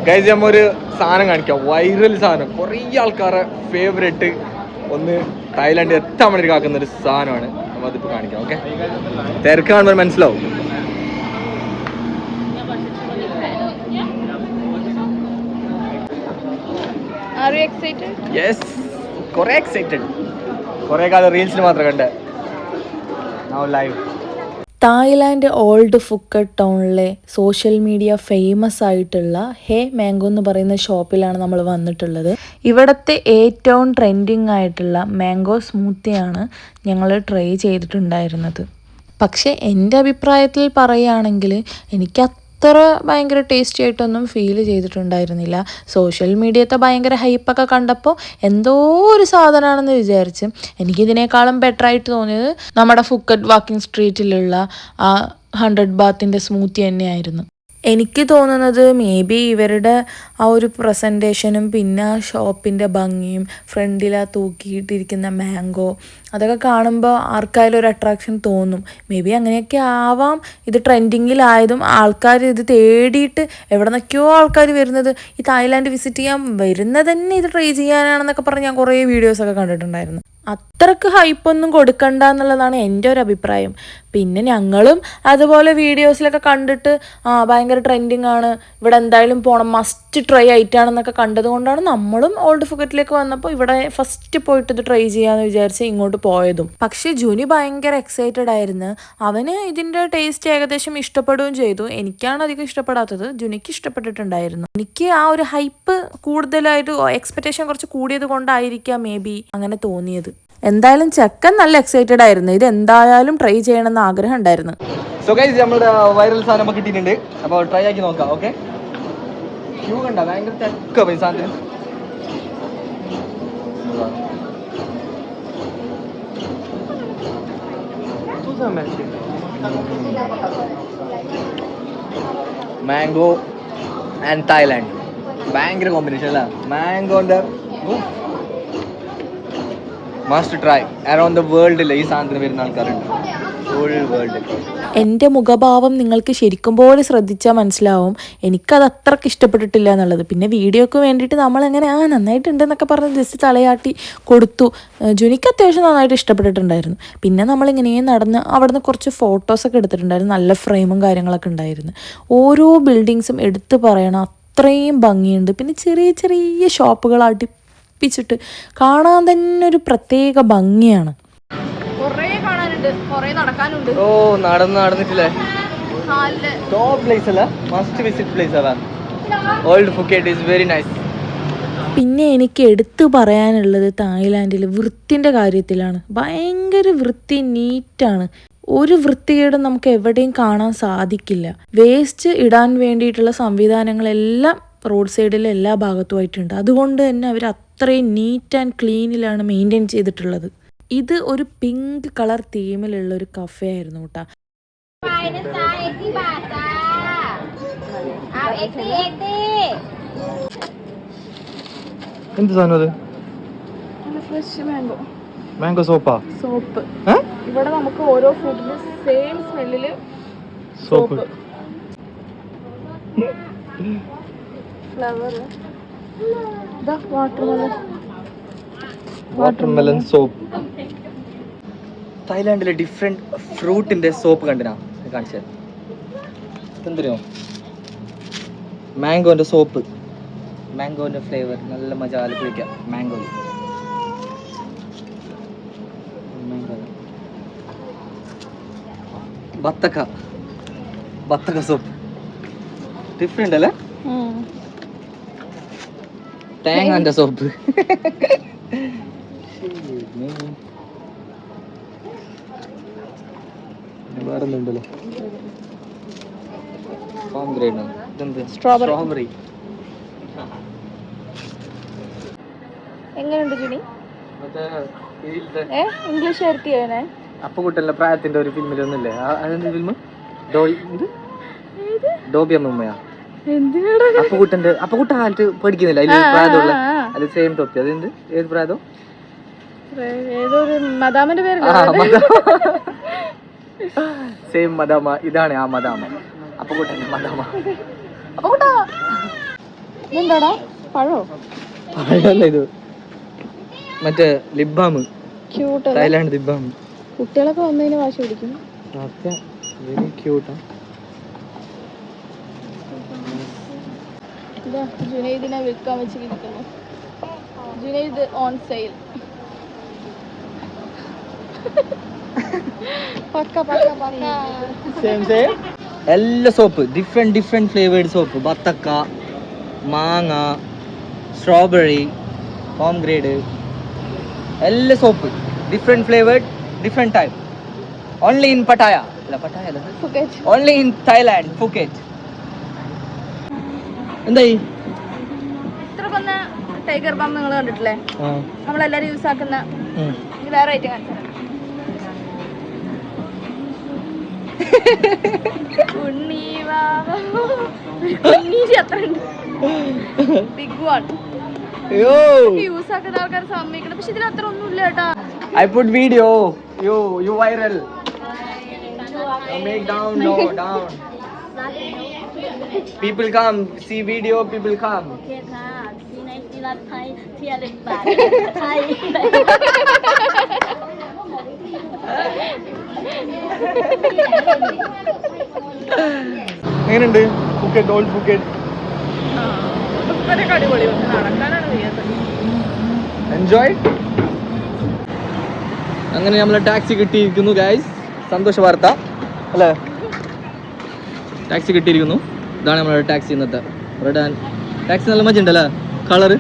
Guys നമ്മൾ ഒരു സാധനം കാണിക്കാം, വൈറൽ സാധനം, കുറേ ആൾക്കാരെ ഫേവറേറ്റ്, ഒന്ന് തായ്ലാൻഡ് എത്താൻ വേണ്ടി കാക്കുന്ന ഒരു സാധനമാണ്. നമ്മൾ അതിപ്പോൾ കാണിക്കാം. ഓക്കെ, തിരക്ക് കാണുമ്പോൾ മനസ്സിലാവും. യെസ്, കുറേ എക്സൈറ്റഡ്. കുറേ കാലം റീൽസിൽ മാത്രം കണ്ടേ, now live. Thailand old Phuket ടൗണിലെ സോഷ്യൽ മീഡിയ ഫേമസ് ആയിട്ടുള്ള ഹേ മാംഗോ എന്ന് പറയുന്ന ഷോപ്പിലാണ് നമ്മൾ വന്നിട്ടുള്ളത്. ഇവിടുത്തെ ഏറ്റവും ട്രെൻഡിങ് ആയിട്ടുള്ള മാംഗോ സ്മൂത്തിയാണ് ഞങ്ങൾ ട്രൈ ചെയ്തിട്ടുണ്ടായിരുന്നത്. പക്ഷേ എൻ്റെ അഭിപ്രായത്തിൽ പറയുകയാണെങ്കിൽ എനിക്ക് അത്ര ഭയങ്കര ടേസ്റ്റി ആയിട്ടൊന്നും ഫീൽ ചെയ്തിട്ടുണ്ടായിരുന്നില്ല. സോഷ്യൽ മീഡിയത്തെ ഭയങ്കര ഹൈപ്പൊക്കെ കണ്ടപ്പോൾ എന്തോ ഒരു സാധനമാണെന്ന് വിചാരിച്ച്. എനിക്കിതിനേക്കാളും ബെറ്ററായിട്ട് തോന്നിയത് നമ്മുടെ ഫുക്കറ്റ് വാക്കിംഗ് സ്ട്രീറ്റിലുള്ള ആ 100 ബാത്തിൻ്റെ സ്മൂത്തി തന്നെയായിരുന്നു. എനിക്ക് തോന്നുന്നത് മേ ബി ഇവരുടെ ആ ഒരു പ്രസൻറ്റേഷനും പിന്നെ ആ ഷോപ്പിൻ്റെ ഭംഗിയും ഫ്രണ്ടിലാ തൂക്കിയിട്ടിരിക്കുന്ന മാംഗോ അതൊക്കെ കാണുമ്പോൾ ആർക്കായാലും ഒരു അട്രാക്ഷൻ തോന്നും. മേ ബി അങ്ങനെയൊക്കെ ആവാം ഇത് ട്രെൻഡിങ്ങിലായതും. ആൾക്കാർ ഇത് തേടിയിട്ട് എവിടെ നിന്നൊക്കെയോ ആൾക്കാർ വരുന്നത്, ഈ തായ്ലാൻഡ് വിസിറ്റ് ചെയ്യാൻ വരുന്നത് തന്നെ ഇത് ട്രൈ ചെയ്യാനാണെന്നൊക്കെ പറഞ്ഞ് ഞാൻ കുറേ വീഡിയോസൊക്കെ കണ്ടിട്ടുണ്ടായിരുന്നു. അത്രക്ക് ഹൈപ്പൊന്നും കൊടുക്കണ്ട എന്നുള്ളതാണ് എൻ്റെ ഒരു അഭിപ്രായം. പിന്നെ ഞങ്ങളും അതുപോലെ വീഡിയോസിലൊക്കെ കണ്ടിട്ട് ഭയങ്കര ട്രെൻഡിങ് ആണ്, ഇവിടെ എന്തായാലും പോകണം, മസ്റ്റ് ട്രൈ ആയിട്ടാണെന്നൊക്കെ കണ്ടത് കൊണ്ടാണ് നമ്മളും ഓൾഡ് ഫുക്കറ്റിലേക്ക് വന്നപ്പോൾ ഇവിടെ ഫസ്റ്റ് പോയിട്ട് ഇത് ട്രൈ ചെയ്യാമെന്ന് വിചാരിച്ച് ഇങ്ങോട്ട് പോയതും. പക്ഷേ ജുനി ഭയങ്കര എക്സൈറ്റഡ് ആയിരുന്നു. അവന് ഇതിൻ്റെ ടേസ്റ്റ് ഏകദേശം ഇഷ്ടപ്പെടുകയും ചെയ്തു. എനിക്കാണ് അധികം ഇഷ്ടപ്പെടാത്തത്, ജുനിക്ക് ഇഷ്ടപ്പെട്ടിട്ടുണ്ടായിരുന്നു. എനിക്ക് ആ ഒരു ഹൈപ്പ് കൂടുതലായിട്ട് എക്സ്പെക്റ്റേഷൻ കുറച്ച് കൂടിയത് കൊണ്ടായിരിക്കാം മേ ബി അങ്ങനെ തോന്നിയത്. എന്തായാലും ചെക്കൻ നല്ല എക്സൈറ്റഡ് ആയിരുന്നു, ഇത് എന്തായാലും ട്രൈ ചെയ്യണമെന്ന് ആഗ്രഹം ഉണ്ടായിരുന്നു. സോ ഗൈസ് നമ്മുടെ വൈറൽ സാധനം കിട്ടിയിട്ടുണ്ട്, അപ്പോൾ ട്രൈ ആക്കി നോക്കാം. ഓക്കെ, ക്യൂ കണ്ട ഭയങ്കര തിരക്കാ പോയി സാധനത്തിന്. മാംഗോ ആൻഡ് തായ്ലാൻഡ് ഭയങ്കര കോമ്പിനേഷൻ അല്ല. മാംഗോന്റെ മസ്റ്റ് ട്രൈ. അറൗണ്ട് ദ വേൾഡിൽ ഈ സാധനത്തിന് വരുന്ന ആൾക്കാരുണ്ട്, ഫുൾ വേൾഡിൽ. എൻ്റെ മുഖഭാവം നിങ്ങൾക്ക് ശരിക്കും പോലെ ശ്രദ്ധിച്ചാൽ മനസ്സിലാവും എനിക്കത് അത്രയ്ക്ക് ഇഷ്ടപ്പെട്ടിട്ടില്ല എന്നുള്ളത്. പിന്നെ വീഡിയോക്ക് വേണ്ടിയിട്ട് നമ്മളെങ്ങനെ നന്നായിട്ടുണ്ട് എന്നൊക്കെ പറഞ്ഞ് ജസ്റ്റ് തലയാട്ടി കൊടുത്തു. ജുനിക്ക് അത്യാവശ്യം നന്നായിട്ട് ഇഷ്ടപ്പെട്ടിട്ടുണ്ടായിരുന്നു. പിന്നെ നമ്മളിങ്ങനെ നടന്ന് അവിടുന്ന് കുറച്ച് ഫോട്ടോസൊക്കെ എടുത്തിട്ടുണ്ടായിരുന്നു, നല്ല ഫ്രെയിമും കാര്യങ്ങളൊക്കെ ഉണ്ടായിരുന്നു. ഓരോ ബിൽഡിങ്സും എടുത്ത് പറയണം, അത്രയും ഭംഗിയുണ്ട്. പിന്നെ ചെറിയ ചെറിയ ഷോപ്പുകൾ അടുപ്പിച്ചിട്ട് കാണാൻ തന്നെ ഒരു പ്രത്യേക ഭംഗിയാണ്. ഓ നടന്നിട്ടില്ലേ? ടോപ്പ് പ്ലേസ് അല്ല, മസ്റ്റ് വിസിറ്റ് പ്ലേസ് അല്ല. Old Phuket is very nice. പിന്നെ എനിക്ക് എടുത്തു പറയാനുള്ളത് തായ്ലാൻഡിൽ വൃത്തിൻ്റെ കാര്യത്തിലാണ്. ഭയങ്കര വൃത്തി, നീറ്റാണ്. ഒരു വൃത്തികേടും നമുക്ക് എവിടെയും കാണാൻ സാധിക്കില്ല. വേസ്റ്റ് ഇടാൻ വേണ്ടിയിട്ടുള്ള സംവിധാനങ്ങളെല്ലാം റോഡ് സൈഡിലെ എല്ലാ ഭാഗത്തുമായിട്ടുണ്ട്. അതുകൊണ്ട് തന്നെ അവർ അത്രയും നീറ്റ് ആൻഡ് ക്ലീനിലാണ് മെയിൻറ്റെയിൻ ചെയ്തിട്ടുള്ളത്. ഇത് ഒരു പിങ്ക് കളർ തീമിലുള്ള ഒരു കഫേ ആയിരുന്നു കേട്ടോ. എന്ത് സാധനം അത്? ഫ്രഷ് മാംഗോ, മാംഗോ സോപ്പാ? സോപ്പ്. ഇവിടെ നമുക്ക് ഓരോ ഫുഡിന് സെയിം സ്മെല്ലില് സോപ്പ്. Flower watermelon soap. തായ്ലാൻഡിലെ ഡിഫറെന്റ് ഫ്രൂട്ടിന്റെ സോപ്പ് കണ്ടിനാ കാണിച്ചത്. എന്തറിയോ, മാംഗോന്റെ സോപ്പ്, മാംഗോന്റെ ഫ്ലേവർ, നല്ല മജാല് കുടിക്കാം. മാംഗോ ബത്തക്ക സോപ്പ് ഡിഫറെന്റ് അല്ലേ? തേങ്ങാന്റെ സോപ്പ്. വേറെന്തുണ്ടല്ലോ, സ്ട്രോബെറി. എങ്ങനെയുണ്ട് ജുനി? ഇംഗ്ലീഷ് ആയിരിക്കും. അപ്പുകുട്ടന്റെ പ്രായത്തിന്റെ ഒരു ഫിലിമിൽ ഒന്നില്ലേ, അതെന്ത് ഫിലിം? ഡോബി അമ്മൂമ്മയാ. അപ്പുകുട്ട കാലത്ത് പഠിക്കുന്നില്ല അതിൽ പ്രായമുള്ള, അത് സെയിം ടോപ്പി. അതെന്ത്, ഏത് പ്രായം? ഏതൊരു മദാമന്റെ പേരല്ലേ? സെയിം മദാമ. ഇതാണ് ആ മദാമ, അപ്പുകുട്ടന്റെ മദാമ. എന്താടാ പഴോ പഴമല്ല ഇത്, മറ്റേ ലിബാം, ക്യൂട്ട്. Thailand lip balm. കുട്ടികളൊക്കെ വന്നതിന് വാശി പിടിക്കും. വെരി ക്യൂട്ടാ. ഇതാ ജുനൈദിനെ വിൽക്കാൻ വെച്ചിരിക്കുന്നു. Junaid on sale. പക്ക പക്ക പക്ക. എല്ലാ സോപ്പ് ഡിഫറെന്റ് ഫ്ലേവേർഡ് സോപ്പ്. ബത്തക്ക, മാങ്ങ, സ്ട്രോബെറി, പോംഗ്രേഡ്, എല്ലാ soap different flavoured, different type. Only in Pattaya. അല്ല പട്ടായ അല്ല, Phuket. Only in Thailand, Phuket. എന്തായി ഇത്ര വന്ന ടൈഗർ ബാം നിങ്ങൾ കണ്ടിട്ടില്ലേ? നമ്മളെല്ലാരും യൂസ് ആക്കുന്ന വേറെ ഐറ്റം കാണിച്ചു. അത്ര ഉണ്ട്. ബിഗ് വൺ യൂസ് ആക്കുന്ന ആൾക്കാർ സമ്മതിക്കണം. പക്ഷെ ഇതിൽ അത്ര ഒന്നുമില്ല കേട്ടാ. I put video. You viral. Make down, no down. People come see video. People come. എങ്ങനെയുണ്ട് ഫുക്കറ്റ്? ഓൾഡ് ഫുക്കറ്റ് അടിപൊളി. നടക്കാനാണ് വയ്യാത്തത്. എൻജോയ്. അങ്ങനെ നമ്മളെ ടാക്സി കിട്ടിയിരിക്കുന്നു ഗൈസ്. സന്തോഷ വാർത്ത അല്ലേ? ടാക്സി കിട്ടിയിരിക്കുന്നു. ഇതാണ് നമ്മുടെ ടാക്സി ഇന്നത്തെ. ടാക്സി നല്ല മജ ഉണ്ടല്ലേ കളറ്.